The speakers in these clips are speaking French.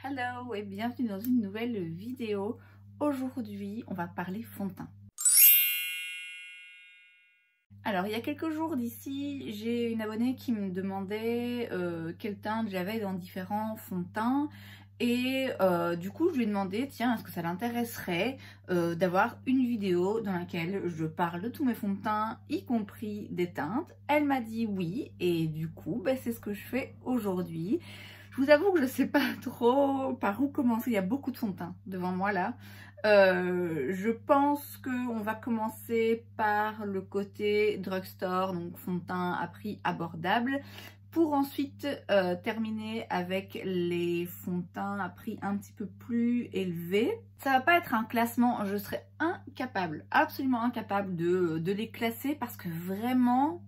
Hello et bienvenue dans une nouvelle vidéo. Aujourd'hui, on va parler fond de teint. Alors, il y a quelques jours d'ici, j'ai une abonnée qui me demandait quelle teinte j'avais dans différents fonds de teint. Et du coup, je lui ai demandé, tiens, est-ce que ça l'intéresserait d'avoir une vidéo dans laquelle je parle de tous mes fonds de teint, y compris des teintes. Elle m'a dit oui, et du coup, c'est ce que je fais aujourd'hui. Je vous avoue que je ne sais pas trop par où commencer, il y a beaucoup de fond de teint devant moi là. Je pense qu'on va commencer par le côté drugstore, donc fond de teint à prix abordable, pour ensuite terminer avec les fonds de teint à prix un petit peu plus élevé. Ça va pas être un classement, je serais incapable, absolument incapable de les classer parce que vraiment...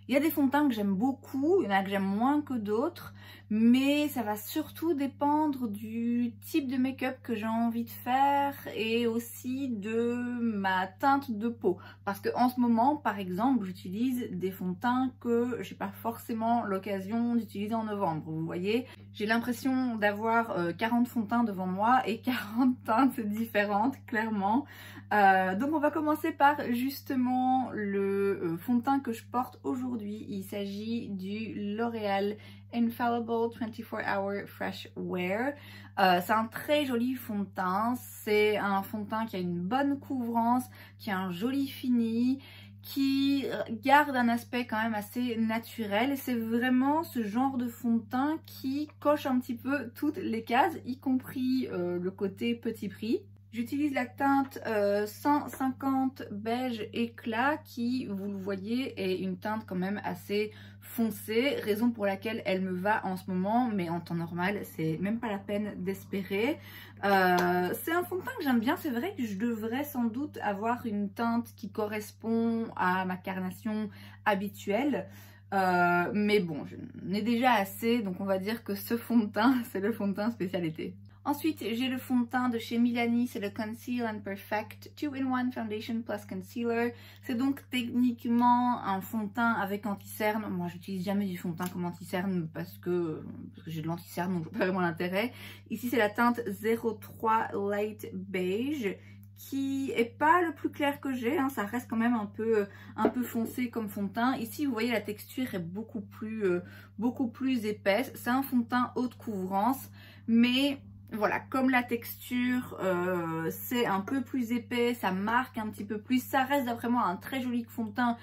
Il y a des fonds de teint que j'aime beaucoup, il y en a que j'aime moins que d'autres, mais ça va surtout dépendre du type de make-up que j'ai envie de faire et aussi de ma teinte de peau. Parce qu'en ce moment, par exemple, j'utilise des fonds de teint que j'ai pas forcément l'occasion d'utiliser en novembre. Vous voyez, j'ai l'impression d'avoir 40 fonds de teint devant moi et 40 teintes différentes, clairement. Donc on va commencer par justement le fond de teint que je porte aujourd'hui. Il s'agit du L'Oréal Infallible 24 Hour Fresh Wear. C'est un très joli fond de teint. C'est un fond de teint qui a une bonne couvrance, qui a un joli fini, qui garde un aspect quand même assez naturel. C'est vraiment ce genre de fond de teint qui coche un petit peu toutes les cases, y compris le côté petit prix. J'utilise la teinte 150 beige éclat qui, vous le voyez, est une teinte quand même assez foncée, raison pour laquelle elle me va en ce moment, mais en temps normal, c'est même pas la peine d'espérer. C'est un fond de teint que j'aime bien, c'est vrai que je devrais sans doute avoir une teinte qui correspond à ma carnation habituelle. Mais bon, j'en ai déjà assez, donc on va dire que ce fond de teint, c'est le fond de teint spécialité. Ensuite, j'ai le fond de teint de chez Milani, c'est le Conceal and Perfect 2-in-1 Foundation plus Concealer. C'est donc techniquement un fond de teint avec anti-cerne. Moi, j'utilise jamais du fond de teint comme anti-cerne parce que j'ai de l'anti-cerne, donc je vois pas vraiment l'intérêt. Ici, c'est la teinte 03 Light Beige, qui est pas le plus clair que j'ai, hein, ça reste quand même un peu foncé comme fond de teint. Ici, vous voyez, la texture est beaucoup plus épaisse. C'est un fond de teint haute couvrance, mais voilà, comme la texture c'est un peu plus épais, ça marque un petit peu plus. Ça reste d'après moi un très joli fond de teint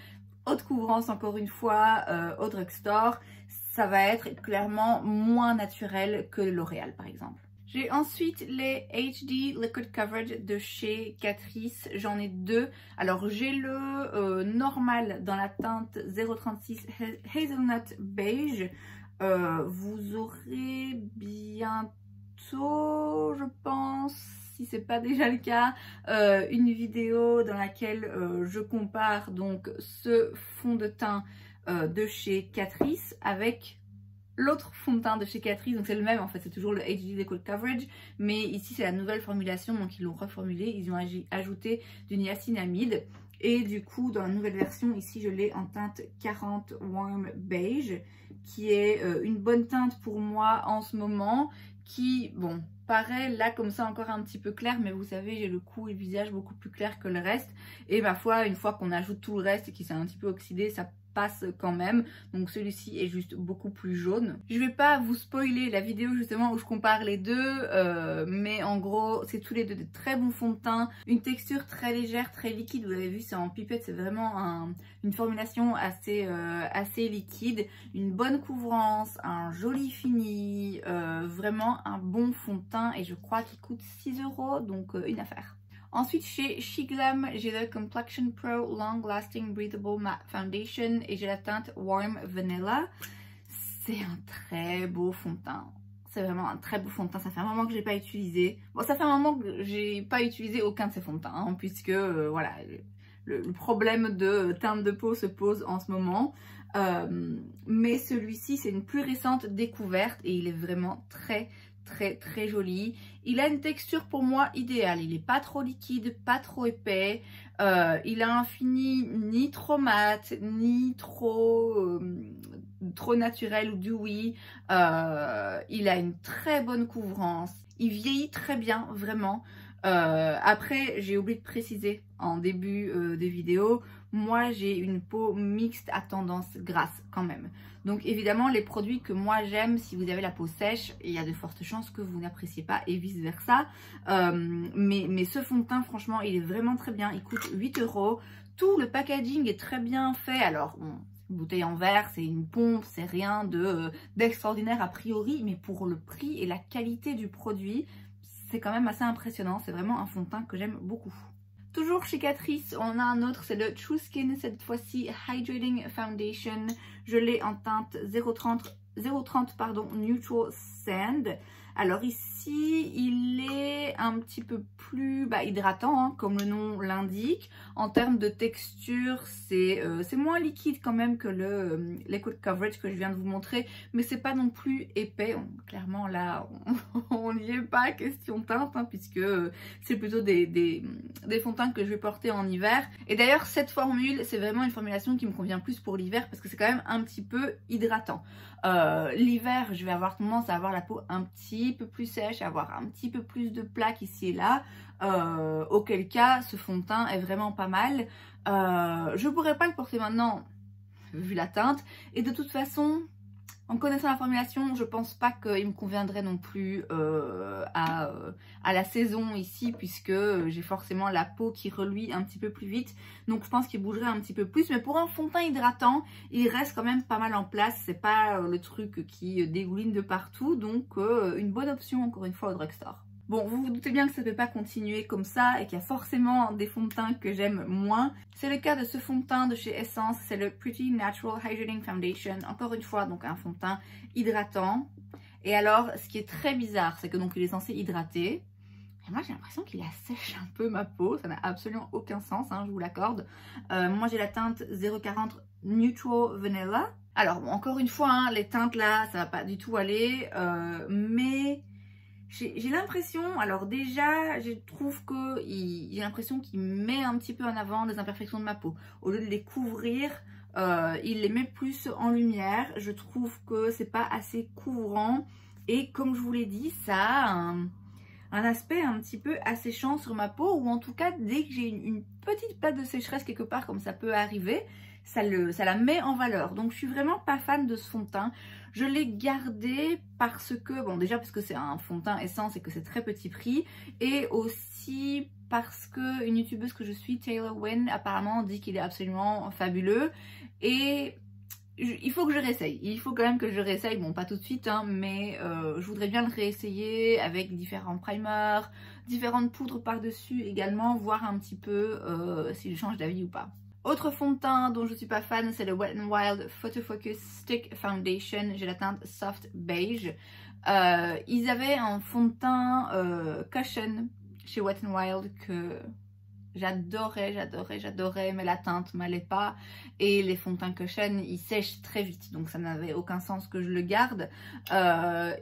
haute couvrance, encore une fois, au drugstore. Ça va être clairement moins naturel que L'Oréal par exemple. J'ai ensuite les HD Liquid Coverage de chez Catrice, j'en ai deux. Alors j'ai le normal dans la teinte 036 Hazelnut Beige. Vous aurez bientôt, je pense, si c'est pas déjà le cas, une vidéo dans laquelle je compare donc ce fond de teint de chez Catrice avec l'autre fond de teint de chez Catrice, donc c'est le même en fait, c'est toujours le HD Liquid Coverage, mais ici c'est la nouvelle formulation, donc ils l'ont reformulé, ils ont ajouté du niacinamide, et du coup dans la nouvelle version, ici je l'ai en teinte 40 Warm Beige, qui est une bonne teinte pour moi en ce moment, qui, bon, paraît là comme ça encore un petit peu clair, mais vous savez, j'ai le cou et le visage beaucoup plus clair que le reste, et ma foi, une fois qu'on ajoute tout le reste et qu'il s'est un petit peu oxydé, ça passe quand même. Donc celui-ci est juste beaucoup plus jaune. Je vais pas vous spoiler la vidéo justement où je compare les deux, mais en gros c'est tous les deux de très bons fonds de teint, une texture très légère, très liquide. Vous l'avez vu, c'est en pipette, c'est vraiment une formulation assez liquide, une bonne couvrance, un joli fini, vraiment un bon fond de teint, et je crois qu'il coûte 6 €, donc une affaire. Ensuite, chez Shiglam, j'ai le Complexion Pro Long Lasting Breathable Matte Foundation et j'ai la teinte Warm Vanilla. C'est un très beau fond de teint. C'est vraiment un très beau fond de teint. Ça fait un moment que je l'ai pas utilisé. Bon, ça fait un moment que j'ai pas utilisé aucun de ces fonds de teint, hein, puisque voilà, le problème de teinte de peau se pose en ce moment. Mais celui-ci, c'est une plus récente découverte et il est vraiment très joli. Il a une texture pour moi idéale, il n'est pas trop liquide, pas trop épais, il a un fini ni trop mat, ni trop trop naturel ou dewy. Il a une très bonne couvrance. Il vieillit très bien, vraiment. Après, j'ai oublié de préciser en début de vidéo, moi j'ai une peau mixte à tendance grasse quand même. Donc évidemment, les produits que moi j'aime, si vous avez la peau sèche, il y a de fortes chances que vous n'appréciez pas et vice versa. Mais ce fond de teint, franchement, il est vraiment très bien. Il coûte 8 €. Tout le packaging est très bien fait. Alors, bon, bouteille en verre, c'est une pompe, c'est rien d'extraordinaire a priori, mais pour le prix et la qualité du produit, c'est quand même assez impressionnant. C'est vraiment un fond de teint que j'aime beaucoup. Toujours chez Catrice, on a un autre, c'est le True Skin, cette fois-ci Hydrating Foundation. Je l'ai en teinte 030 Neutral Sand. Alors ici, il est un petit peu plus hydratant, hein, comme le nom l'indique. En termes de texture, c'est moins liquide quand même que le Liquid Coverage que je viens de vous montrer, mais c'est pas non plus épais. Clairement là, on n'y est pas question teinte, hein, puisque c'est plutôt des fonds de teint que je vais porter en hiver. Et d'ailleurs, cette formule, c'est vraiment une formulation qui me convient plus pour l'hiver parce que c'est quand même un petit peu hydratant. L'hiver, je vais avoir tendance à avoir la peau un petit peu plus sèche, à avoir un petit peu plus de plaques ici et là, auquel cas ce fond de teint est vraiment pas mal. Je pourrais pas le porter maintenant vu la teinte, et de toute façon, en connaissant la formulation, je pense pas qu'il me conviendrait non plus à la saison ici, puisque j'ai forcément la peau qui reluit un petit peu plus vite. Donc je pense qu'il bougerait un petit peu plus. Mais pour un fond de teint hydratant, il reste quand même pas mal en place. C'est pas le truc qui dégouline de partout. Donc une bonne option encore une fois au drugstore. Bon, vous vous doutez bien que ça ne peut pas continuer comme ça et qu'il y a forcément des fonds de teint que j'aime moins. C'est le cas de ce fond de teint de chez Essence, c'est le Pretty Natural Hydrating Foundation. Encore une fois, donc un fond de teint hydratant. Et alors, ce qui est très bizarre, c'est que donc il est censé hydrater. Et moi, j'ai l'impression qu'il assèche un peu ma peau. Ça n'a absolument aucun sens, hein, je vous l'accorde. Moi, j'ai la teinte 040 Neutral Vanilla. Alors, bon, encore une fois, hein, les teintes là, ça va pas du tout aller. Mais j'ai l'impression, alors déjà, je trouve que j'ai l'impression qu'il met un petit peu en avant les imperfections de ma peau. Au lieu de les couvrir, il les met plus en lumière. Je trouve que c'est pas assez couvrant. Et comme je vous l'ai dit, ça a un aspect un petit peu asséchant sur ma peau. Ou en tout cas, dès que j'ai une petite plaque de sécheresse quelque part, comme ça peut arriver, ça la met en valeur. Donc je suis vraiment pas fan de ce fond de teint. Je l'ai gardé parce que, bon déjà parce que c'est un fond de teint Essence et que c'est très petit prix, et aussi parce que une youtubeuse que je suis, Taylor Wynn, apparemment dit qu'il est absolument fabuleux, et il faut que je réessaye. Il faut quand même que je réessaye, bon pas tout de suite, hein, mais je voudrais bien le réessayer avec différents primers, différentes poudres par-dessus également, voir un petit peu si je change d'avis ou pas. Autre fond de teint dont je suis pas fan, c'est le Wet n Wild Photo Focus Stick Foundation. J'ai la teinte Soft Beige. Ils avaient un fond de teint Cushion chez Wet n Wild que j'adorais, mais la teinte m'allait pas. Et les fonds de teint Cushion, ils sèchent très vite, donc ça n'avait aucun sens que je le garde.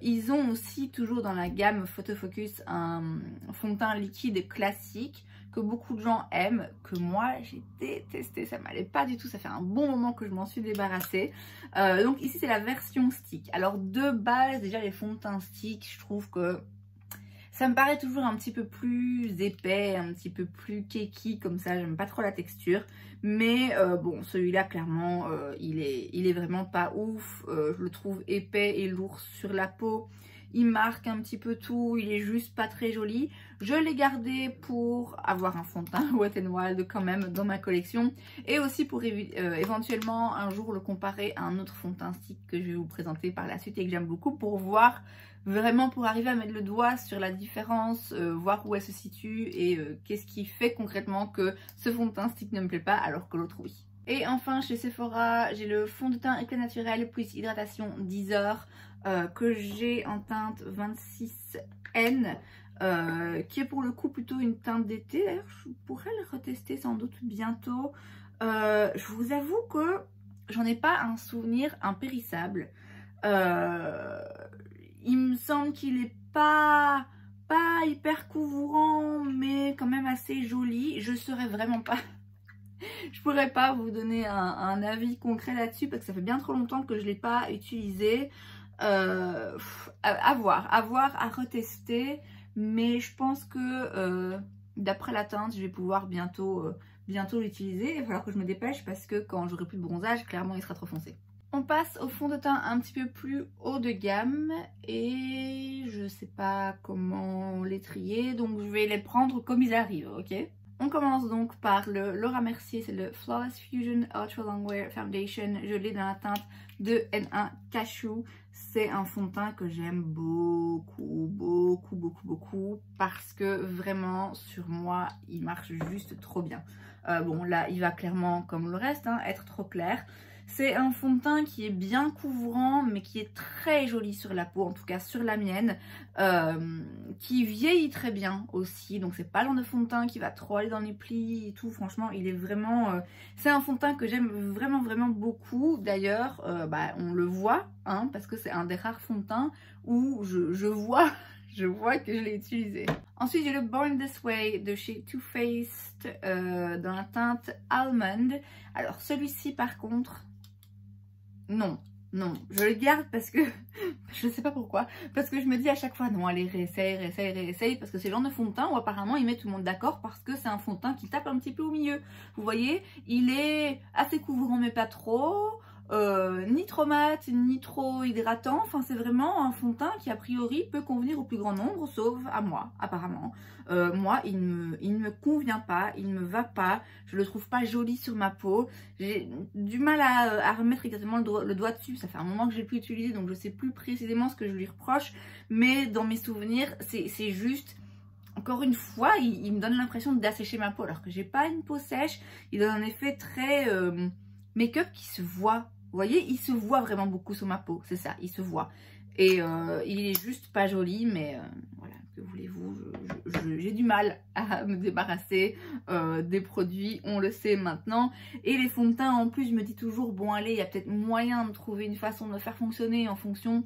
Ils ont aussi toujours dans la gamme Photo Focus un fond de teint liquide classique que beaucoup de gens aiment, que moi j'ai détesté, ça m'allait pas du tout, ça fait un bon moment que je m'en suis débarrassée. Donc ici c'est la version stick. Alors de base déjà les fonds de teint stick, je trouve que ça me paraît toujours un petit peu plus épais, un petit peu plus cakey comme ça, j'aime pas trop la texture. Mais bon, celui-là clairement il est vraiment pas ouf, je le trouve épais et lourd sur la peau. Il marque un petit peu tout, il est juste pas très joli. Je l'ai gardé pour avoir un fond de teint Wet n Wild quand même dans ma collection. Et aussi pour éventuellement un jour le comparer à un autre fond de teint stick que je vais vous présenter par la suite et que j'aime beaucoup, pour voir vraiment, pour arriver à mettre le doigt sur la différence, voir où elle se situe et qu'est-ce qui fait concrètement que ce fond de teint stick ne me plaît pas alors que l'autre oui. Et enfin chez Sephora, j'ai le fond de teint éclat naturel plus hydratation 10 heures que j'ai en teinte 26N, qui est pour le coup plutôt une teinte d'été. D'ailleurs, je pourrais le retester sans doute bientôt. Je vous avoue que j'en ai pas un souvenir impérissable. Il me semble qu'il est pas hyper couvrant, mais quand même assez joli. Je saurais vraiment pas Je pourrais pas vous donner un avis concret là-dessus parce que ça fait bien trop longtemps que je l'ai pas utilisé. À voir, à retester. Mais je pense que d'après la teinte, je vais pouvoir bientôt l'utiliser. Il va falloir que je me dépêche parce que quand j'aurai plus de bronzage, clairement il sera trop foncé. On passe au fond de teint un petit peu plus haut de gamme et je sais pas comment les trier, donc je vais les prendre comme ils arrivent, ok? On commence donc par le Laura Mercier, c'est le Flawless Fusion Ultra Longwear Foundation. Je l'ai dans la teinte de N1 Cashew. C'est un fond de teint que j'aime beaucoup, beaucoup, beaucoup, beaucoup parce que vraiment sur moi, il marche juste trop bien. Bon là, il va clairement, comme le reste, hein, être trop clair. C'est un fond de teint qui est bien couvrant, mais qui est très joli sur la peau, en tout cas sur la mienne, qui vieillit très bien aussi. Donc c'est pas le genre de fond de teint qui va trop aller dans les plis et tout. Franchement, il est vraiment... c'est un fond de teint que j'aime vraiment, vraiment beaucoup. D'ailleurs, on le voit, hein, parce que c'est un des rares fonds de teint où je vois... Je vois que je l'ai utilisé. Ensuite, j'ai le Born This Way de chez Too Faced dans la teinte Almond. Alors, celui-ci, par contre, non, je le garde parce que, je sais pas pourquoi, parce que je me dis à chaque fois, non, allez, réessaye, parce que c'est le genre de fond de teint où apparemment il met tout le monde d'accord parce que c'est un fond de teint qui tape un petit peu au milieu. Vous voyez, il est assez couvrant mais pas trop. Ni trop mat, ni trop hydratant, enfin c'est vraiment un fond de teint qui a priori peut convenir au plus grand nombre, sauf à moi apparemment. Moi il ne me convient pas, il ne me va pas, je le trouve pas joli sur ma peau, j'ai du mal à remettre exactement le doigt dessus, ça fait un moment que je l'ai plus utilisé donc je sais plus précisément ce que je lui reproche, mais dans mes souvenirs c'est juste... Encore une fois, il me donne l'impression d'assécher ma peau alors que j'ai pas une peau sèche, il donne un effet très make-up qui se voit. Vous voyez, il se voit vraiment beaucoup sur ma peau, c'est ça, il se voit. Et il est juste pas joli, mais voilà, que voulez-vous, j'ai du mal à me débarrasser des produits, on le sait maintenant. Et les fonds de teint, en plus, je me dis toujours, bon allez, il y a peut-être moyen de trouver une façon de le faire fonctionner en fonction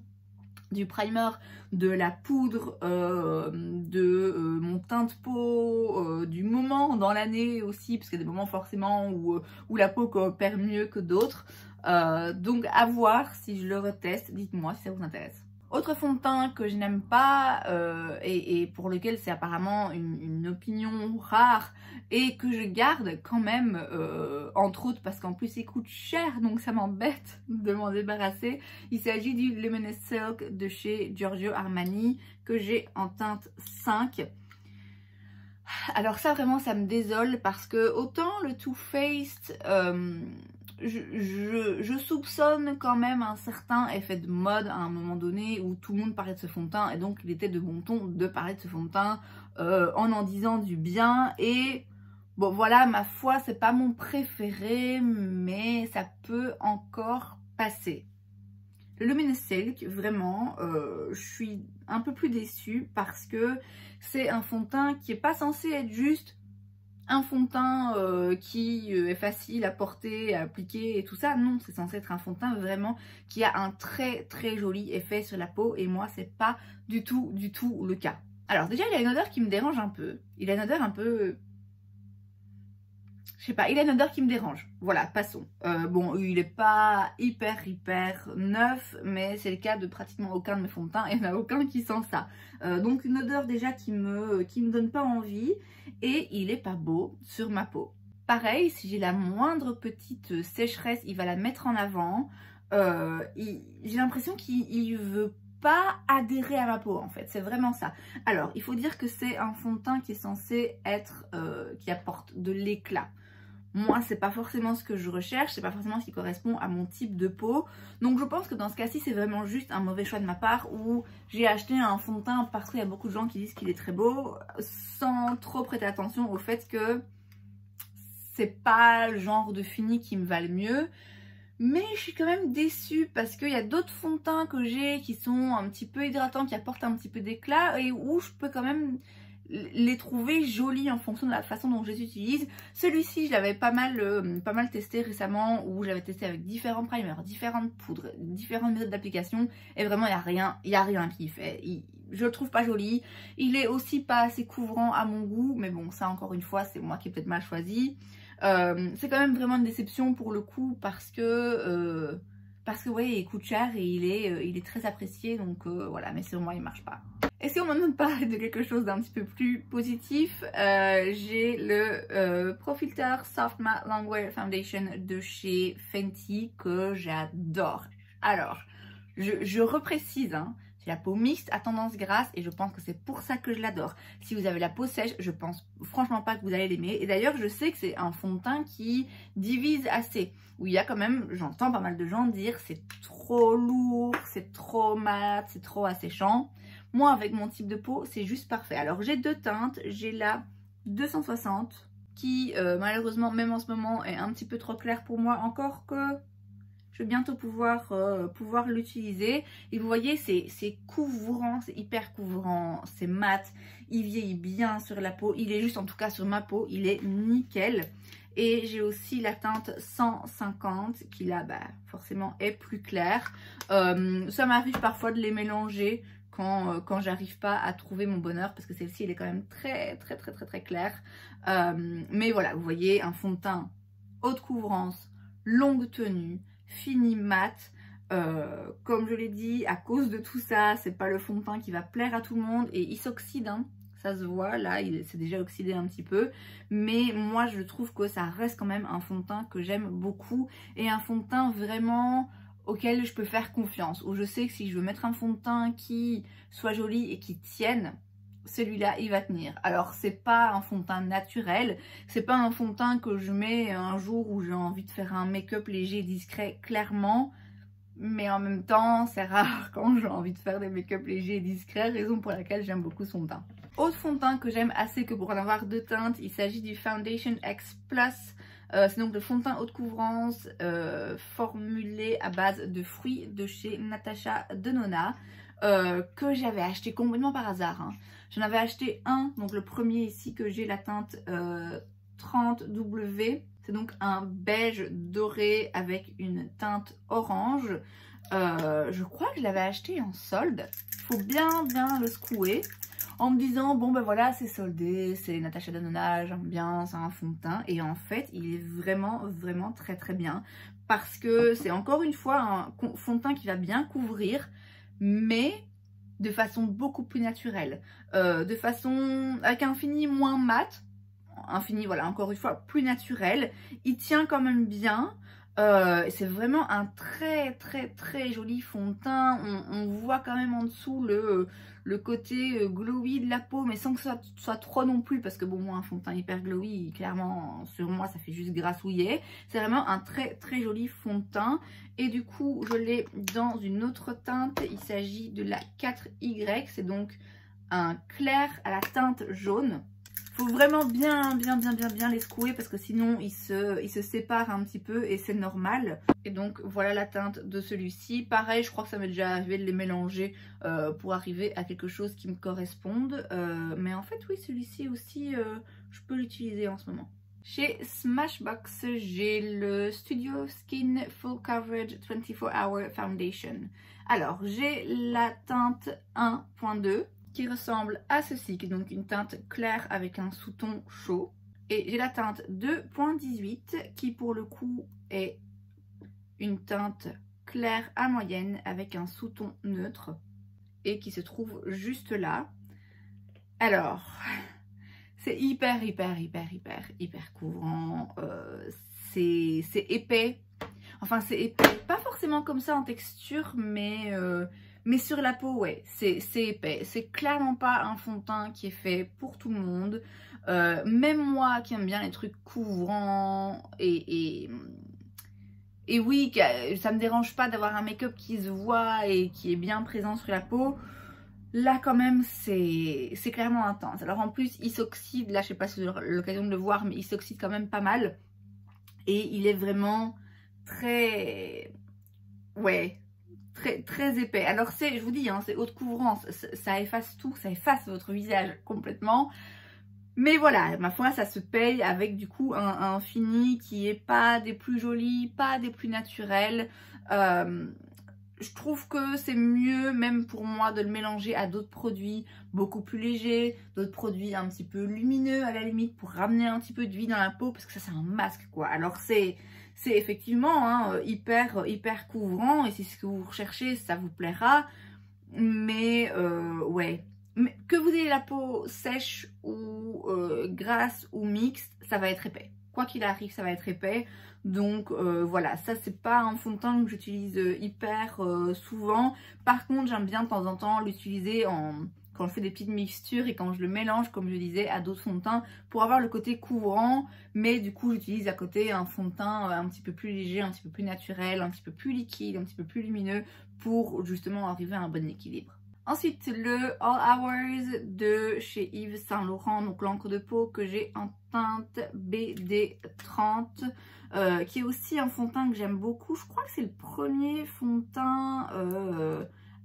du primer, de la poudre, de mon teint de peau, du moment dans l'année aussi, parce qu'il y a des moments forcément où la peau coopère mieux que d'autres. Donc à voir si je le reteste, dites-moi si ça vous intéresse. Autre fond de teint que je n'aime pas et pour lequel c'est apparemment une opinion rare et que je garde quand même, entre autres parce qu'en plus il coûte cher donc ça m'embête de m'en débarrasser. Il s'agit du Luminous Silk de chez Giorgio Armani que j'ai en teinte 5. Alors ça vraiment ça me désole parce que autant le Too Faced... je soupçonne quand même un certain effet de mode à un moment donné où tout le monde parlait de ce fond de teint et donc il était de bon ton de parler de ce fond de teint en disant du bien et bon voilà ma foi c'est pas mon préféré mais ça peut encore passer. Le Luminous Silk vraiment je suis un peu plus déçue parce que c'est un fond de teint qui est pas censé être juste un fond de teint qui est facile à porter, à appliquer et tout ça. Non, c'est censé être un fond de teint vraiment qui a un très très joli effet sur la peau et moi c'est pas du tout le cas. Alors déjà il a une odeur qui me dérange un peu. Il a une odeur un peu... Je sais pas, il a une odeur qui me dérange. Voilà, passons. Bon, il est pas hyper neuf, mais c'est le cas de pratiquement aucun de mes fonds de teint. Il n'y en a aucun qui sent ça. Donc une odeur déjà qui me donne pas envie. Et il est pas beau sur ma peau. Pareil, si j'ai la moindre petite sécheresse, il va la mettre en avant. J'ai l'impression qu'il veut pas adhérer à ma peau en fait, c'est vraiment ça. Alors, il faut dire que c'est un fond de teint qui est censé être, qui apporte de l'éclat. Moi, c'est pas forcément ce que je recherche, c'est pas forcément ce qui correspond à mon type de peau. Donc je pense que dans ce cas-ci, c'est vraiment juste un mauvais choix de ma part où j'ai acheté un fond de teint parce qu'il y a beaucoup de gens qui disent qu'il est très beau, sans trop prêter attention au fait que c'est pas le genre de fini qui me va le mieux. Mais je suis quand même déçue parce qu'il y a d'autres fonds de teint que j'ai qui sont un petit peu hydratants, qui apportent un petit peu d'éclat et où je peux quand même les trouver jolis en fonction de la façon dont je les utilise. Celui-ci, je l'avais pas mal testé récemment où j'avais testé avec différents primers, différentes poudres, différentes méthodes d'application et vraiment il y a rien qui fait. Je le trouve pas joli. Il est aussi pas assez couvrant à mon goût, mais bon, ça encore une fois, c'est moi qui ai peut-être mal choisi. C'est quand même vraiment une déception pour le coup parce que ouais, il coûte cher et il est très apprécié, donc voilà, mais sur moi il marche pas. Et si on m'en parle de quelque chose d'un petit peu plus positif, j'ai le Pro Filter Soft Matte Longwear Foundation de chez Fenty que j'adore. Alors, je reprécise, hein, j'ai la peau mixte à tendance grasse et je pense que c'est pour ça que je l'adore. Si vous avez la peau sèche, je pense franchement pas que vous allez l'aimer. Et d'ailleurs, je sais que c'est un fond de teint qui divise assez. Où il y a quand même, j'entends pas mal de gens dire c'est trop lourd, c'est trop mat, c'est trop asséchant. Moi, avec mon type de peau, c'est juste parfait. Alors, j'ai deux teintes. J'ai la 260 qui, malheureusement, même en ce moment, est un petit peu trop claire pour moi. Encore que je vais bientôt pouvoir l'utiliser. Et vous voyez, c'est couvrant, c'est hyper couvrant, c'est mat. Il vieillit bien sur la peau. Il est juste, en tout cas sur ma peau, il est nickel. Et j'ai aussi la teinte 150 qui là, bah, forcément, est plus claire. Ça m'arrive parfois de les mélanger quand j'arrive pas à trouver mon bonheur, parce que celle-ci elle est quand même très claire. Mais voilà, vous voyez, un fond de teint haute couvrance, longue tenue, fini mat. Comme je l'ai dit, à cause de tout ça, c'est pas le fond de teint qui va plaire à tout le monde et il s'oxyde, hein. Ça se voit, là, il s'est déjà oxydé un petit peu. Mais moi, je trouve que ça reste quand même un fond de teint que j'aime beaucoup. Et un fond de teint vraiment auquel je peux faire confiance. Où je sais que si je veux mettre un fond de teint qui soit joli et qui tienne, celui-là, il va tenir. Alors, c'est pas un fond de teint naturel. C'est pas un fond de teint que je mets un jour où j'ai envie de faire un make-up léger et discret, clairement. Mais en même temps, c'est rare quand j'ai envie de faire des make-up légers et discrets, raison pour laquelle j'aime beaucoup son teint. Autre fond de teint que j'aime assez que pour en avoir deux teintes, il s'agit du Foundation X Plus. C'est donc le fond de teint haute couvrance formulé à base de fruits de chez Natasha Denona que j'avais acheté complètement par hasard, hein. J'en avais acheté un, donc le premier ici que j'ai, la teinte 30W. C'est donc un beige doré avec une teinte orange. Je crois que je l'avais acheté en solde. Il faut bien le secouer en me disant bon ben voilà, c'est soldé, c'est Natasha Denona, j'aime bien, c'est un fond de teint. Et en fait, il est vraiment très bien parce que c'est encore une fois un fond de teint qui va bien couvrir, mais de façon beaucoup plus naturelle, de façon avec un fini moins mat. Un fini, voilà, encore une fois, plus naturel. Il tient quand même bien. C'est vraiment un très joli fond de teint. On voit quand même en dessous le côté glowy de la peau, mais sans que ça soit trop non plus, parce que bon, moi, un fond de teint hyper glowy, clairement, sur moi, ça fait juste grassouiller. C'est vraiment un très joli fond de teint. Et du coup, je l'ai dans une autre teinte. Il s'agit de la 4Y. C'est donc un clair à la teinte jaune. Faut vraiment bien les secouer parce que sinon ils se séparent un petit peu et c'est normal. Et donc voilà la teinte de celui-ci. Pareil, je crois que ça m'est déjà arrivé de les mélanger pour arriver à quelque chose qui me corresponde. Mais en fait oui, celui-ci aussi je peux l'utiliser en ce moment. Chez Smashbox, j'ai le Studio Skin Full Coverage 24 Hour Foundation. Alors j'ai la teinte 1.2. qui ressemble à ceci, qui est donc une teinte claire avec un sous-ton chaud. Et j'ai la teinte 2.18 qui pour le coup est une teinte claire à moyenne avec un sous-ton neutre et qui se trouve juste là. Alors, c'est hyper couvrant, c'est épais. Enfin, c'est épais, pas forcément comme ça en texture, mais sur la peau, ouais, c'est épais. C'est clairement pas un fond de teint qui est fait pour tout le monde. Même moi qui aime bien les trucs couvrants et oui, ça me dérange pas d'avoir un make-up qui se voit et qui est bien présent sur la peau. Là quand même c'est clairement intense. Alors en plus il s'oxyde, là je sais pas si vous avez l'occasion de le voir, mais il s'oxyde quand même pas mal. Et il est vraiment très... ouais... Très épais. Alors c'est, je vous dis, hein, c'est haute couvrance, ça efface tout, ça efface votre visage complètement. Mais voilà, ma foi, ça se paye avec du coup un fini qui est pas des plus jolis, pas des plus naturels. je trouve que c'est mieux, même pour moi, de le mélanger à d'autres produits beaucoup plus légers, d'autres produits un petit peu lumineux à la limite, pour ramener un petit peu de vie dans la peau, parce que ça c'est un masque quoi. Alors c'est effectivement hein, hyper couvrant, et si c'est ce que vous recherchez, ça vous plaira. Mais ouais, mais que vous ayez la peau sèche ou grasse ou mixte, ça va être épais. Quoi qu'il arrive, ça va être épais. Donc voilà, ça c'est pas un fond de teint que j'utilise hyper souvent. Par contre, j'aime bien de temps en temps l'utiliser quand je fais des petites mixtures et quand je le mélange, comme je disais, à d'autres fonds de teint pour avoir le côté couvrant. Mais du coup, j'utilise à côté un fond de teint un petit peu plus léger, un petit peu plus naturel, un petit peu plus liquide, un petit peu plus lumineux pour justement arriver à un bon équilibre. Ensuite, le All Hours de chez Yves Saint Laurent, donc l'encre de peau que j'ai en teinte BD30, qui est aussi un fond de teint que j'aime beaucoup. Je crois que c'est le premier fond de teint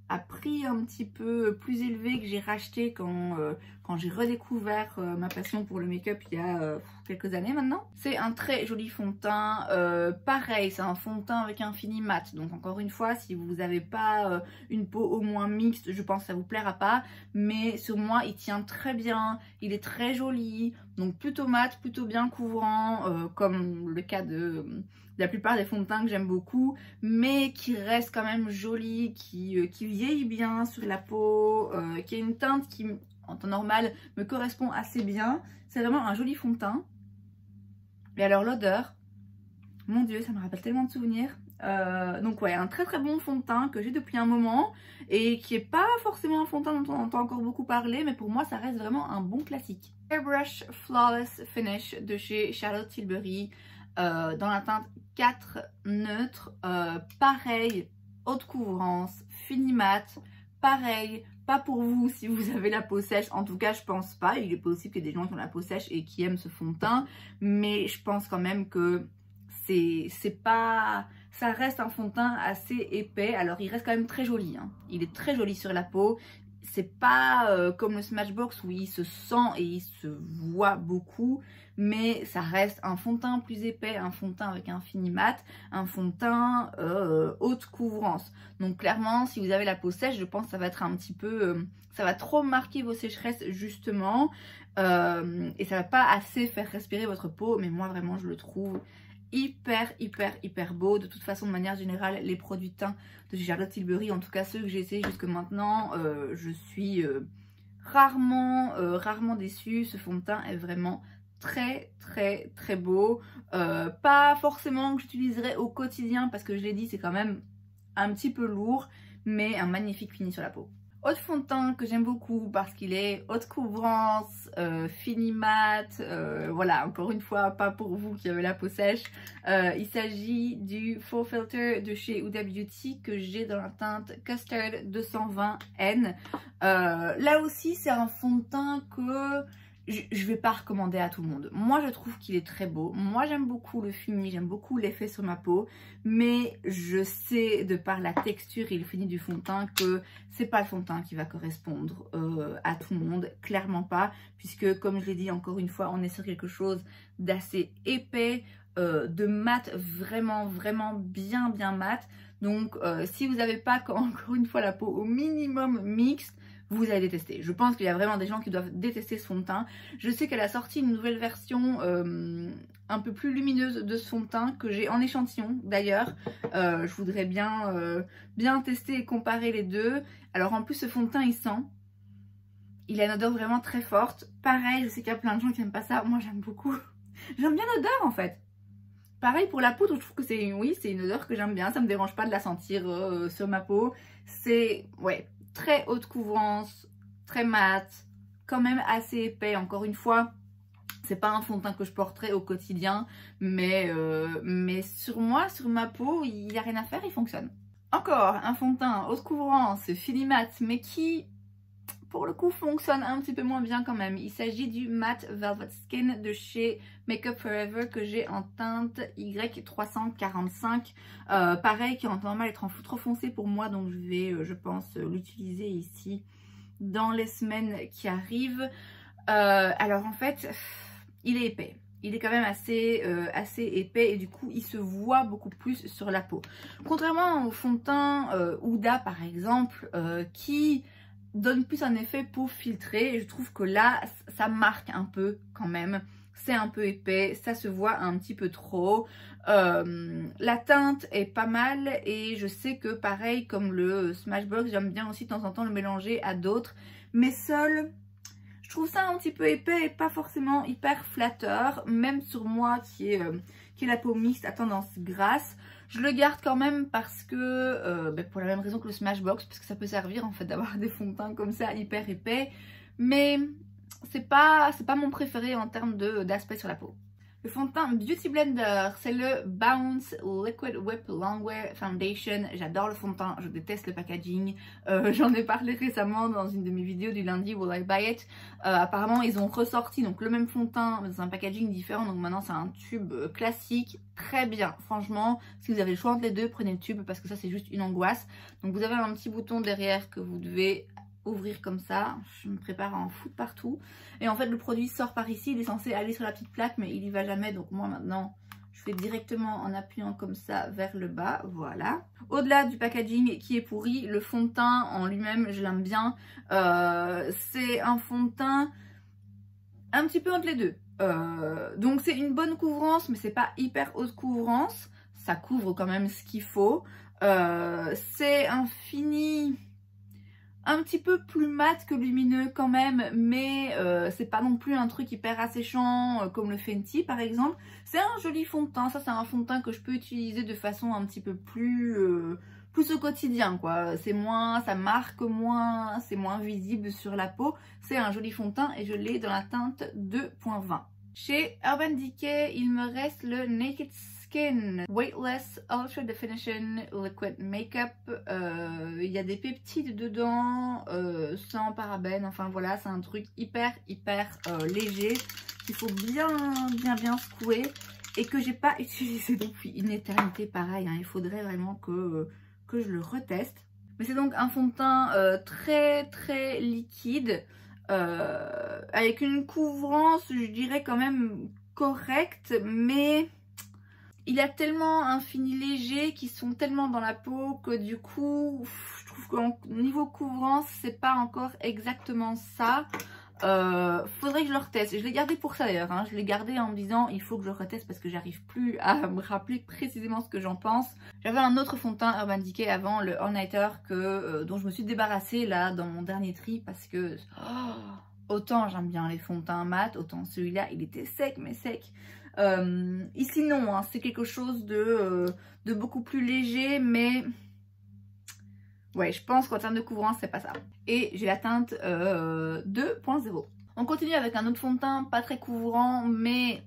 à prix un petit peu plus élevé que j'ai racheté quand j'ai redécouvert ma passion pour le make-up il y a quelques années maintenant. C'est un très joli fond de teint. Pareil, c'est un fond de teint avec un fini mat. Donc encore une fois, si vous n'avez pas une peau au moins mixte, je pense que ça vous plaira pas. Mais sur moi, il tient très bien. Il est très joli. Donc plutôt mat, plutôt bien couvrant, comme le cas de la plupart des fonds de teint que j'aime beaucoup, mais qui reste quand même joli, qui vieillit bien sur la peau, qui a une teinte qui, en temps normal, me correspond assez bien. C'est vraiment un joli fond de teint. Et alors l'odeur, mon dieu, ça me rappelle tellement de souvenirs. Donc ouais, un très très bon fond de teint que j'ai depuis un moment et qui est pas forcément un fond de teint dont on entend encore beaucoup parler, mais pour moi ça reste vraiment un bon classique. Airbrush Flawless Finish de chez Charlotte Tilbury dans la teinte 4 neutre, pareil, haute couvrance, fini mat, pareil, pas pour vous si vous avez la peau sèche, en tout cas je pense pas. Il est possible qu'il y ait des gens qui ont la peau sèche et qui aiment ce fond de teint, mais je pense quand même que c'est pas, ça reste un fond de teint assez épais. Alors il reste quand même très joli, hein. Il est très joli sur la peau. C'est pas comme le Smashbox où il se sent et il se voit beaucoup, mais ça reste un fond de teint plus épais, un fond de teint avec un fini mat, un fond de teint haute couvrance. Donc clairement, si vous avez la peau sèche, je pense que ça va être un petit peu, ça va trop marquer vos sécheresses justement, et ça va pas assez faire respirer votre peau. Mais moi vraiment, je le trouve hyper beau. De toute façon, de manière générale, les produits de teint de chez Charlotte Tilbury, en tout cas ceux que j'ai essayés jusque maintenant, je suis rarement déçue. Ce fond de teint est vraiment très beau. Pas forcément que j'utiliserai au quotidien parce que je l'ai dit, c'est quand même un petit peu lourd, mais un magnifique fini sur la peau. Autre fond de teint que j'aime beaucoup parce qu'il est haute couvrance, fini mat, voilà, encore une fois, pas pour vous qui avez la peau sèche. Il s'agit du Faux Filter de chez Huda Beauty que j'ai dans la teinte Custard 220N. Là aussi, c'est un fond de teint que je vais pas recommander à tout le monde. Moi, je trouve qu'il est très beau. Moi, j'aime beaucoup le fini, j'aime beaucoup l'effet sur ma peau. Mais je sais, de par la texture et le fini du fond de teint, que c'est pas le fond de teint qui va correspondre à tout le monde. Clairement pas. Puisque, comme je l'ai dit encore une fois, on est sur quelque chose d'assez épais, de mat, vraiment bien mat. Donc, si vous n'avez pas, encore une fois, la peau au minimum mixte, vous allez détester. Je pense qu'il y a vraiment des gens qui doivent détester ce fond de teint. Je sais qu'elle a sorti une nouvelle version un peu plus lumineuse de ce fond de teint que j'ai en échantillon d'ailleurs. Je voudrais bien tester et comparer les deux. Alors en plus, ce fond de teint il sent. Il a une odeur vraiment très forte. Pareil, je sais qu'il y a plein de gens qui n'aiment pas ça. Moi j'aime beaucoup. J'aime bien l'odeur en fait. Pareil pour la poudre, je trouve que c'est une odeur que j'aime bien. Ça me dérange pas de la sentir sur ma peau. C'est, ouais, très haute couvrance, très mat, quand même assez épais. Encore une fois, c'est pas un fond de teint que je porterai au quotidien, mais sur moi, sur ma peau, il n'y a rien à faire, il fonctionne. Encore un fond de teint haute couvrance, fini mat, mais qui, pour le coup, fonctionne un petit peu moins bien quand même. Il s'agit du Matte Velvet Skin de chez Makeup Forever que j'ai en teinte Y345. Pareil, qui en temps normal est trop foncé pour moi, donc je vais, je pense, l'utiliser ici dans les semaines qui arrivent. Alors en fait, il est épais. il est quand même assez épais et du coup il se voit beaucoup plus sur la peau. Contrairement au fond de teint Huda par exemple qui donne plus un effet peau filtrée, je trouve que là ça marque un peu quand même. C'est un peu épais, ça se voit un petit peu trop. La teinte est pas mal et je sais que pareil comme le Smashbox, j'aime bien aussi de temps en temps le mélanger à d'autres. Mais seul, je trouve ça un petit peu épais et pas forcément hyper flatteur. Même sur moi qui est la peau mixte à tendance grasse. Je le garde quand même parce que, pour la même raison que le Smashbox, parce que ça peut servir en fait d'avoir des fonds de teint comme ça hyper épais. Mais c'est pas mon préféré en termes d'aspect sur la peau. Le fond de teint Beauty Blender, c'est le Bounce Liquid Whip Longwear Foundation. J'adore le fond de teint, je déteste le packaging. J'en ai parlé récemment dans une de mes vidéos du lundi Will I Buy It. Apparemment, ils ont ressorti donc le même fond de teint dans un packaging différent. Donc maintenant, c'est un tube classique. Très bien, franchement. Si vous avez le choix entre les deux, prenez le tube parce que ça, c'est juste une angoisse. Donc vous avez un petit bouton derrière que vous devez ouvrir comme ça. Je me prépare à en foutre partout et en fait le produit sort par ici, il est censé aller sur la petite plaque mais il y va jamais, donc moi maintenant je fais directement en appuyant comme ça vers le bas, voilà. Au-delà du packaging qui est pourri, le fond de teint en lui-même je l'aime bien. C'est un fond de teint un petit peu entre les deux, donc c'est une bonne couvrance mais c'est pas hyper haute couvrance, ça couvre quand même ce qu'il faut. C'est un fini un petit peu plus mat que lumineux quand même, mais c'est pas non plus un truc hyper asséchant comme le Fenty par exemple. C'est un joli fond de teint, ça c'est un fond de teint que je peux utiliser de façon un petit peu plus au quotidien quoi. C'est moins, ça marque moins, c'est moins visible sur la peau. C'est un joli fond de teint et je l'ai dans la teinte 2.20. Chez Urban Decay, il me reste le Naked Skin Weightless Ultra Definition Liquid Makeup. Il y a des peptides dedans, sans parabènes, enfin voilà, c'est un truc hyper léger qu'il faut bien secouer et que j'ai pas utilisé depuis une éternité pareil, hein. Il faudrait vraiment que je le reteste. Mais c'est donc un fond de teint très liquide, avec une couvrance je dirais quand même correcte, mais il a tellement un fini léger qui sont tellement dans la peau que du coup je trouve qu'au niveau couvrance c'est pas encore exactement ça. Faudrait que je le reteste. Je l'ai gardé pour ça d'ailleurs, hein. Je l'ai gardé en me disant il faut que je le reteste parce que j'arrive plus à me rappeler précisément ce que j'en pense. J'avais un autre fond de teint Urban Decay avant, le All Nighter, dont je me suis débarrassée là dans mon dernier tri parce que autant j'aime bien les fonds de teint mat, autant celui-là il était sec mais sec. Ici non, hein, c'est quelque chose de beaucoup plus léger, mais ouais, je pense qu'en termes de couvrance c'est pas ça. Et j'ai la teinte 2.0. On continue avec un autre fond de teint pas très couvrant mais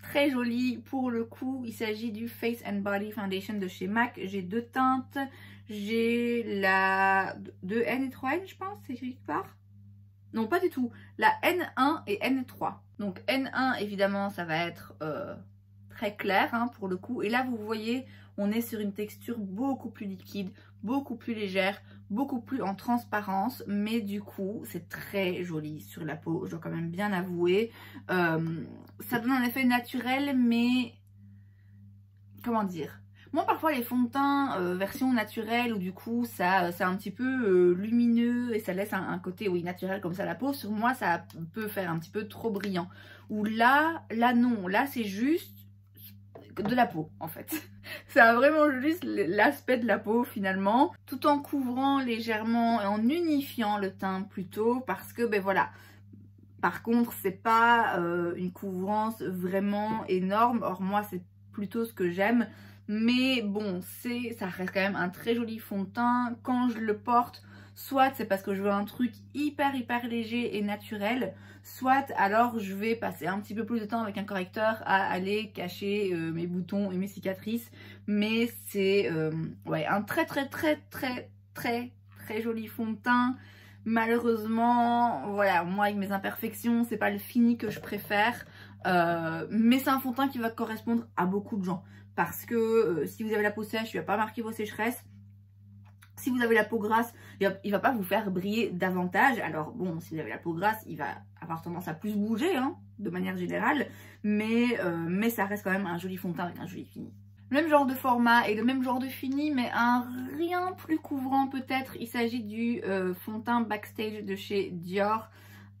très joli pour le coup. Il s'agit du Face and Body Foundation de chez MAC. J'ai deux teintes, j'ai la 2N et 3N je pense, c'est écrit quelque part. Non, pas du tout. La N1 et N3. Donc N1, évidemment, ça va être très clair hein, pour le coup. Et là, vous voyez, on est sur une texture beaucoup plus liquide, beaucoup plus légère, beaucoup plus en transparence. Mais du coup, c'est très joli sur la peau, je dois quand même bien avouer. Ça donne un effet naturel, mais... comment dire ? Moi parfois les fonds de teint version naturelle où du coup ça c'est un petit peu lumineux et ça laisse un côté oui naturel comme ça à la peau, sur moi ça peut faire un petit peu trop brillant. Ou là non, là c'est juste de la peau en fait. Ça a vraiment juste l'aspect de la peau finalement, tout en couvrant légèrement et en unifiant le teint plutôt parce que ben voilà. Par contre c'est pas une couvrance vraiment énorme, or moi c'est plutôt ce que j'aime. Mais bon, ça reste quand même un très joli fond de teint. Quand je le porte, soit c'est parce que je veux un truc hyper léger et naturel, soit alors je vais passer un petit peu plus de temps avec un correcteur à aller cacher mes boutons et mes cicatrices. Mais c'est ouais, un très joli fond de teint. Malheureusement, voilà, moi avec mes imperfections, c'est pas le fini que je préfère. Mais c'est un fond de teint qui va correspondre à beaucoup de gens. Parce que si vous avez la peau sèche, il ne va pas marquer vos sécheresses. Si vous avez la peau grasse, il va pas vous faire briller davantage. Alors bon, si vous avez la peau grasse, il va avoir tendance à plus bouger, hein, de manière générale. Mais ça reste quand même un joli fond de teint avec un joli fini. Le même genre de format et le même genre de fini, mais un rien plus couvrant peut-être. Il s'agit du fond de teint Backstage de chez Dior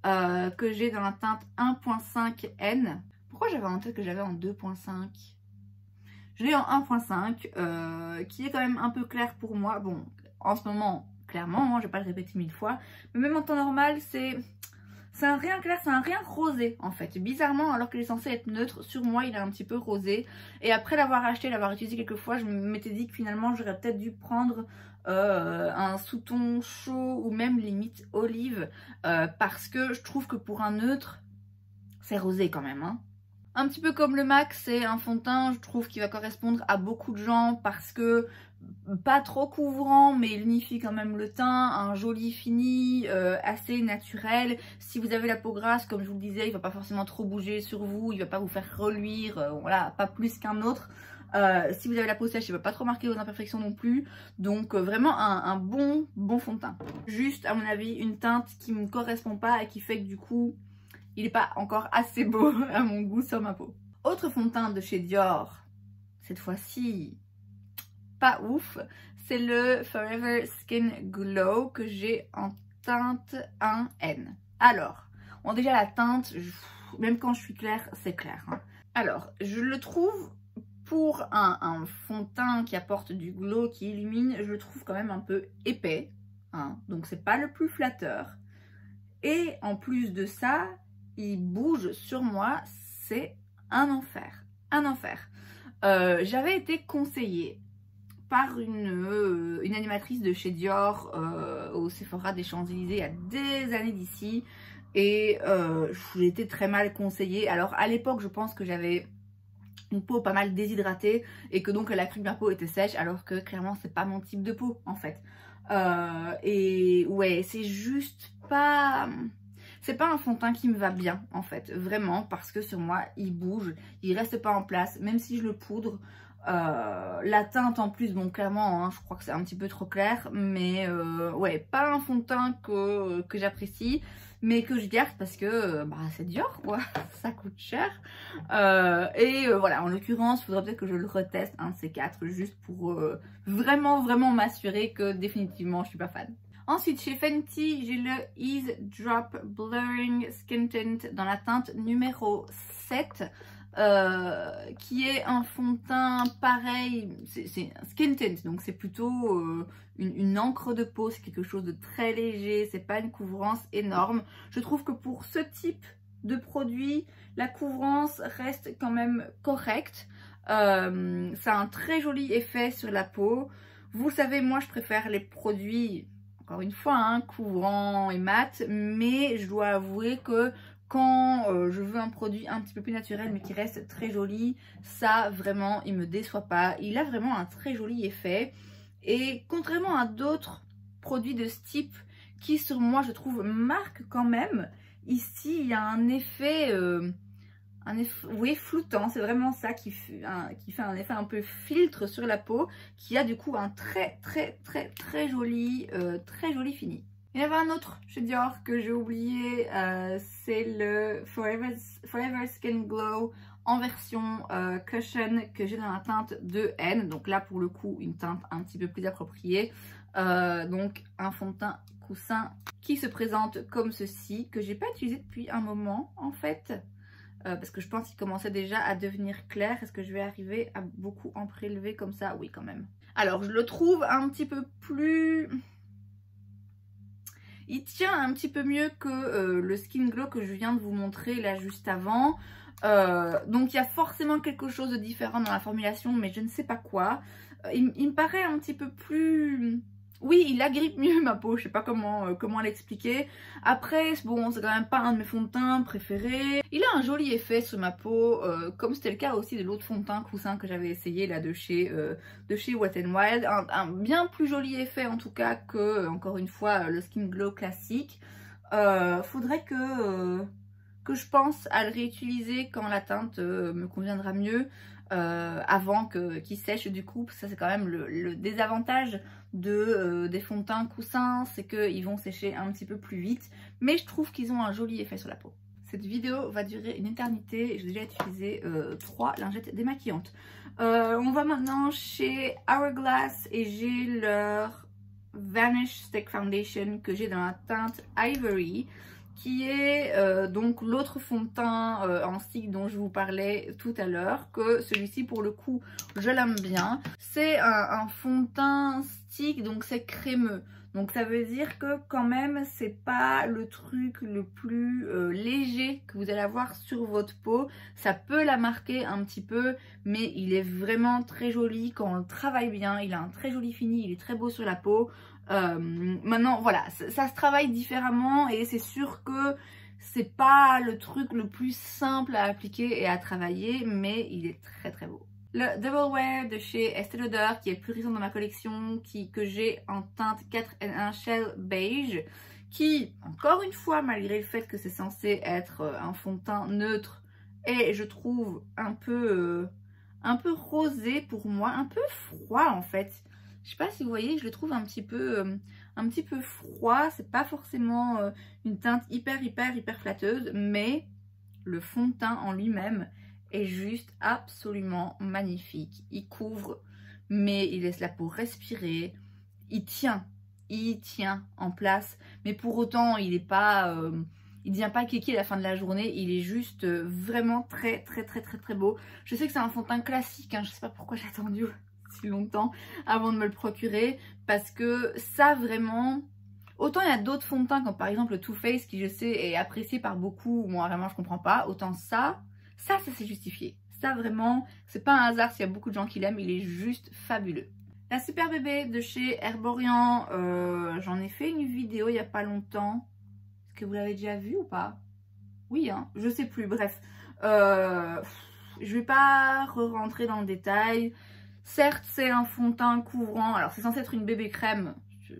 que j'ai dans la teinte 1.5N. Pourquoi j'avais en tête que j'avais en 2.5? Je l'ai en 1.5 qui est quand même un peu clair pour moi. Bon, en ce moment, clairement, je vais pas le répéter 1000 fois. Mais même en temps normal, c'est un rien clair, c'est un rien rosé en fait. Bizarrement, alors qu'il est censé être neutre, sur moi il est un petit peu rosé. Et après l'avoir acheté, l'avoir utilisé quelques fois, je m'étais dit que finalement j'aurais peut-être dû prendre un sous-ton chaud ou même limite olive. Parce que je trouve que pour un neutre, c'est rosé quand même, hein. Un petit peu comme le MAC, c'est un fond de teint, je trouve, qui va correspondre à beaucoup de gens parce que pas trop couvrant, mais il unifie quand même le teint, un joli fini, assez naturel. Si vous avez la peau grasse, comme je vous le disais, il va pas forcément trop bouger sur vous, il va pas vous faire reluire, voilà, pas plus qu'un autre. Si vous avez la peau sèche, il va pas trop marquer vos imperfections non plus. Donc vraiment un bon fond de teint. Juste, à mon avis, une teinte qui me correspond pas et qui fait que du coup, il n'est pas encore assez beau à mon goût sur ma peau. Autre fond de teint de chez Dior, cette fois-ci pas ouf, c'est le Forever Skin Glow que j'ai en teinte 1N. Alors, bon déjà la teinte, même quand je suis claire, c'est clair, hein. Alors, je le trouve pour un fond de teint qui apporte du glow, qui illumine, je le trouve quand même un peu épais, hein. Donc c'est pas le plus flatteur. Et en plus de ça, il bouge sur moi, c'est un enfer, un enfer. J'avais été conseillée par une animatrice de chez Dior au Sephora des Champs-Élysées il y a des années d'ici et j'ai été très mal conseillée. Alors à l'époque je pense que j'avais une peau pas mal déshydratée et que donc elle a cru que ma peau était sèche alors que clairement c'est pas mon type de peau en fait. Et ouais, c'est juste pas... C'est pas un fond de teint qui me va bien en fait, vraiment, parce que sur moi il bouge, il reste pas en place, même si je le poudre. La teinte en plus, bon clairement, hein, je crois que c'est un petit peu trop clair, mais ouais, pas un fond de teint que j'apprécie, mais que je garde parce que bah, c'est Dior quoi, ça coûte cher. Voilà, en l'occurrence, il faudrait peut-être que je le reteste, un de ces quatre, juste pour vraiment m'assurer que définitivement je suis pas fan. Ensuite, chez Fenty, j'ai le Ease Drop Blurring Skin Tint dans la teinte numéro 7, qui est un fond de teint pareil, c'est un skin tint, donc c'est plutôt une encre de peau, c'est quelque chose de très léger, c'est pas une couvrance énorme. Je trouve que pour ce type de produit, la couvrance reste quand même correcte. Ça a un très joli effet sur la peau. Vous savez, moi je préfère les produits... Encore une fois, hein, couvrant et mat, mais je dois avouer que quand je veux un produit un petit peu plus naturel mais qui reste très joli, ça vraiment il me déçoit pas. Il a vraiment un très joli effet et contrairement à d'autres produits de ce type qui sur moi je trouve marquent quand même, ici il y a un effet... oui, floutant, c'est vraiment ça qui fait un effet un peu filtre sur la peau, qui a du coup un très joli fini. Il y en avait un autre chez Dior que j'ai oublié, c'est le Forever Skin Glow en version cushion que j'ai dans la teinte 2N, donc là pour le coup une teinte un petit peu plus appropriée, donc un fond de teint coussin qui se présente comme ceci, que j'ai pas utilisé depuis un moment en fait. Parce que je pense qu'il commençait déjà à devenir clair. Est-ce que je vais arriver à beaucoup en prélever comme ça? Oui, quand même. Alors, je le trouve un petit peu plus... Il tient un petit peu mieux que le Skin Glow que je viens de vous montrer là juste avant. Donc, il y a forcément quelque chose de différent dans la formulation, mais je ne sais pas quoi. Il me paraît un petit peu plus... Oui, il agrippe mieux ma peau, je sais pas comment l'expliquer. Après, bon, c'est quand même pas un de mes fonds de teint préférés. Il a un joli effet sur ma peau, comme c'était le cas aussi de l'autre fond de teint coussin que j'avais essayé là de chez Wet n Wild. Un bien plus joli effet en tout cas que, encore une fois, le Skin Glow classique. Faudrait que je pense à le réutiliser quand la teinte me conviendra mieux. avant qu'il sèche du coup. Ça c'est quand même le désavantage des fonds de teint coussins, c'est qu'ils vont sécher un petit peu plus vite, mais je trouve qu'ils ont un joli effet sur la peau. Cette vidéo va durer une éternité, j'ai déjà utilisé 3 lingettes démaquillantes. On va maintenant chez Hourglass et j'ai leur Vanish Stick Foundation que j'ai dans la teinte Ivory, qui est donc l'autre fond de teint en stick dont je vous parlais tout à l'heure, que celui-ci pour le coup je l'aime bien. C'est un fond de teint stick, donc c'est crémeux. Donc ça veut dire que quand même c'est pas le truc le plus léger que vous allez avoir sur votre peau. Ça peut la marquer un petit peu, mais il est vraiment très joli quand on le travaille bien. Il a un très joli fini, il est très beau sur la peau. Maintenant voilà, ça se travaille différemment et c'est sûr que c'est pas le truc le plus simple à appliquer et à travailler, mais il est très très beau. Le Double Wear de chez Estée Lauder, qui est plus récent dans ma collection, que j'ai en teinte 4N1 Shell Beige, qui, encore une fois, malgré le fait que c'est censé être un fond de teint neutre, est, je trouve, un peu rosé pour moi, un peu froid en fait. Je sais pas si vous voyez, je le trouve un petit peu froid. C'est pas forcément une teinte hyper flatteuse, mais le fond de teint en lui-même est juste absolument magnifique. Il couvre, mais il laisse la peau respirer. Il tient en place, mais pour autant, il est pas, il ne devient pas kéké à la fin de la journée. Il est juste vraiment très beau. Je sais que c'est un fond de teint classique, hein, je sais pas pourquoi j'ai attendu si longtemps avant de me le procurer, parce que ça vraiment... Autant il y a d'autres fonds de teint comme par exemple le Too Faced qui je sais est apprécié par beaucoup, moi vraiment je comprends pas, autant ça c'est justifié. Ça vraiment, c'est pas un hasard s'il y a beaucoup de gens qui l'aiment, il est juste fabuleux. La Super Bébé de chez Herborian, j'en ai fait une vidéo il y a pas longtemps. Est-ce que vous l'avez déjà vue ou pas? Oui, hein, je sais plus, bref. Je vais pas re-rentrer dans le détail. Certes, c'est un fond de teint couvrant, alors c'est censé être une bébé crème. Je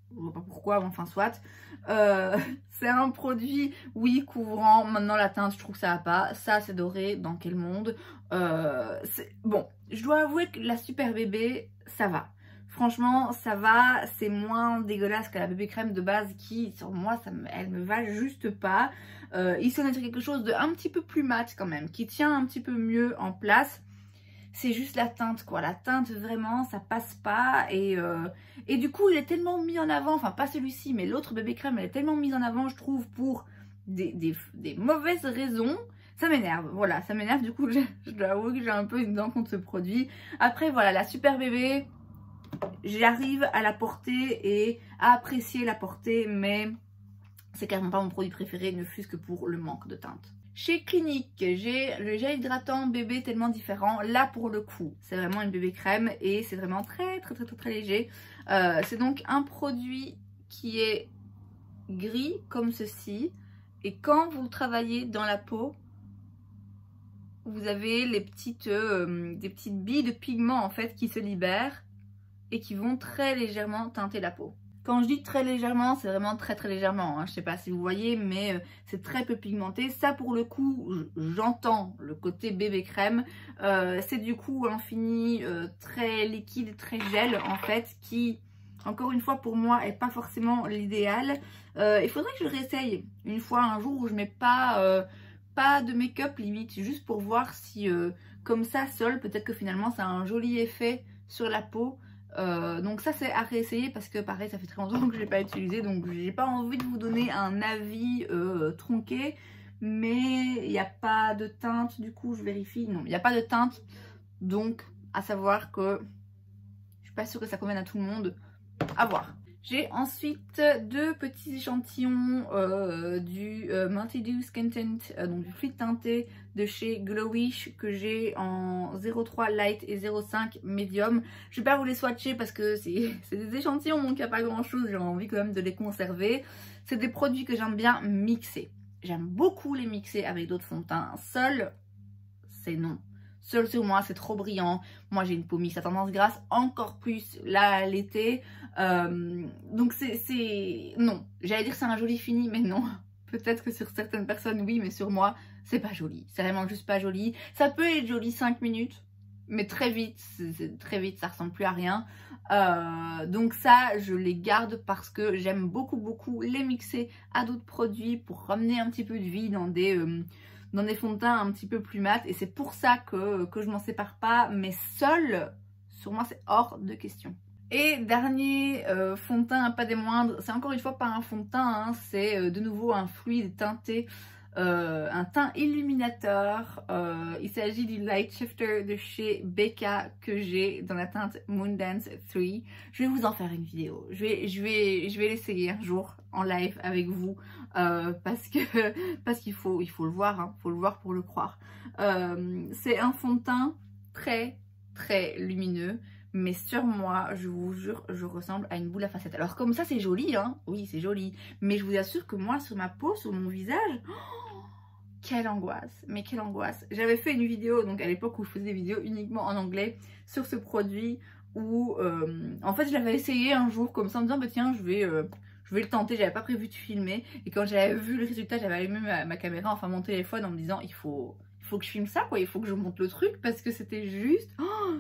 vois pas pourquoi, mais enfin soit. C'est un produit, oui, couvrant. Maintenant la teinte, je trouve que ça va pas. Ça c'est doré, dans quel monde? Bon, je dois avouer que la Super Bébé, ça va. Franchement, ça va. C'est moins dégueulasse que la bébé crème de base qui, sur moi, elle me va juste pas. Ici on a quelque chose de un petit peu plus mat quand même, qui tient un petit peu mieux en place. C'est juste la teinte quoi, la teinte vraiment ça passe pas et du coup il est tellement mis en avant, enfin pas celui-ci mais l'autre bébé crème elle est tellement mise en avant je trouve pour des mauvaises raisons, ça m'énerve, voilà ça m'énerve du coup je dois avouer que j'ai un peu une dent contre ce produit. Après voilà la Super Bébé, j'arrive à la porter et à apprécier la porter mais c'est carrément pas mon produit préféré, ne fût-ce que pour le manque de teinte. Chez Clinique, j'ai le gel hydratant bébé tellement différent. Là, pour le coup, c'est vraiment une bébé crème et c'est vraiment très léger. C'est donc un produit qui est gris comme ceci. Et quand vous travaillez dans la peau, vous avez des petites billes de pigments en fait qui se libèrent et qui vont très légèrement teinter la peau. Quand je dis très légèrement, c'est vraiment très légèrement, hein. Je sais pas si vous voyez, mais c'est très peu pigmenté. Ça pour le coup, j'entends le côté bébé crème. C'est du coup un fini très liquide, très gel en fait, qui, encore une fois pour moi, est pas forcément l'idéal. Il faudrait que je réessaye une fois un jour où je mets pas de make-up limite, juste pour voir si comme ça seul, peut-être que finalement ça a un joli effet sur la peau. Donc ça c'est à réessayer parce que pareil ça fait très longtemps que je l'ai pas utilisé, donc j'ai pas envie de vous donner un avis tronqué, mais il n'y a pas de teinte, du coup je vérifie, non il n'y a pas de teinte, donc à savoir que je suis pas sûre que ça convienne à tout le monde, à voir. J'ai ensuite 2 petits échantillons du Multi Dew Skin Tint, donc du fluide teinté de chez Glowish que j'ai en 0,3 Light et 0,5 Medium. Je vais pas vous les swatcher parce que c'est des échantillons donc il n'y a pas grand chose, j'ai envie quand même de les conserver. C'est des produits que j'aime bien mixer. J'aime beaucoup les mixer avec d'autres fonds de teint. Seul, c'est non. Seul sur moi, c'est trop brillant. Moi, j'ai une peau mixte à tendance grasse, encore plus là l'été. Donc, c'est... Non. J'allais dire c'est un joli fini, mais non. Peut-être que sur certaines personnes, oui, mais sur moi, c'est pas joli. C'est vraiment juste pas joli. Ça peut être joli 5 minutes, mais très vite, très vite, ça ressemble plus à rien. Donc ça, je les garde parce que j'aime beaucoup les mixer à d'autres produits pour ramener un petit peu de vie dans des fonds de teint un petit peu plus mat. Et c'est pour ça que je m'en sépare pas, mais seul, sur moi, c'est hors de question. Et dernier fond de teint, pas des moindres, c'est encore une fois pas un fond de teint, hein, c'est de nouveau un fluide teinté, un teint illuminateur. Il s'agit du Light Shifter de chez Becca que j'ai dans la teinte Moondance 3. Je vais vous en faire une vidéo, je vais l'essayer un jour en live avec vous parce qu'il faut le voir, hein, faut le voir pour le croire. C'est un fond de teint très lumineux. Mais sur moi, je vous jure, je ressemble à une boule à facettes. Alors comme ça, c'est joli, hein. Oui, c'est joli. Mais je vous assure que moi, sur ma peau, sur mon visage, oh, quelle angoisse. Mais quelle angoisse. J'avais fait une vidéo, donc à l'époque où je faisais des vidéos uniquement en anglais, sur ce produit où, en fait, je l'avais essayé un jour comme ça, en me disant, bah tiens, je vais le tenter. J'avais pas prévu de filmer. Et quand j'avais vu le résultat, j'avais allumé ma caméra, enfin mon téléphone, en me disant, il faut que je filme ça, quoi. Il faut que je monte le truc parce que c'était juste... Oh,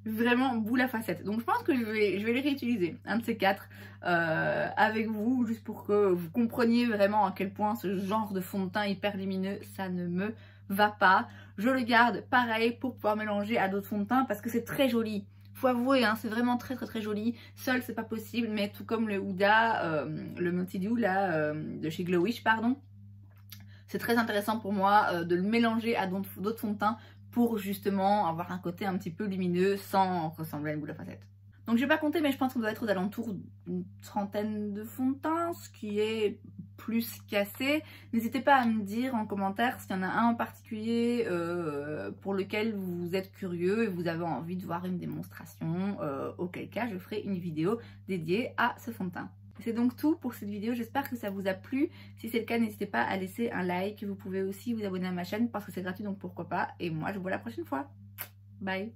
vraiment boule à facettes. Donc je pense que je vais les réutiliser, un de ces quatre, avec vous, juste pour que vous compreniez vraiment à quel point ce genre de fond de teint hyper lumineux, ça ne me va pas. Je le garde pareil pour pouvoir mélanger à d'autres fonds de teint parce que c'est très joli. Faut avouer, hein, c'est vraiment très joli. Seul c'est pas possible, mais tout comme le Huda, le Multi Dew là, de chez Glowish, pardon. C'est très intéressant pour moi de le mélanger à d'autres fonds de teint pour justement avoir un côté un petit peu lumineux sans ressembler à une boule à facettes. Donc je vais pas compter, mais je pense qu'on doit être aux alentours d'une 30aine de fonds de teint, ce qui est plus qu'assez. N'hésitez pas à me dire en commentaire s'il y en a un en particulier pour lequel vous êtes curieux et vous avez envie de voir une démonstration, auquel cas je ferai une vidéo dédiée à ce fond de teint. C'est donc tout pour cette vidéo, j'espère que ça vous a plu. Si c'est le cas, n'hésitez pas à laisser un like. Vous pouvez aussi vous abonner à ma chaîne parce que c'est gratuit, donc pourquoi pas. Et moi, je vous vois la prochaine fois. Bye!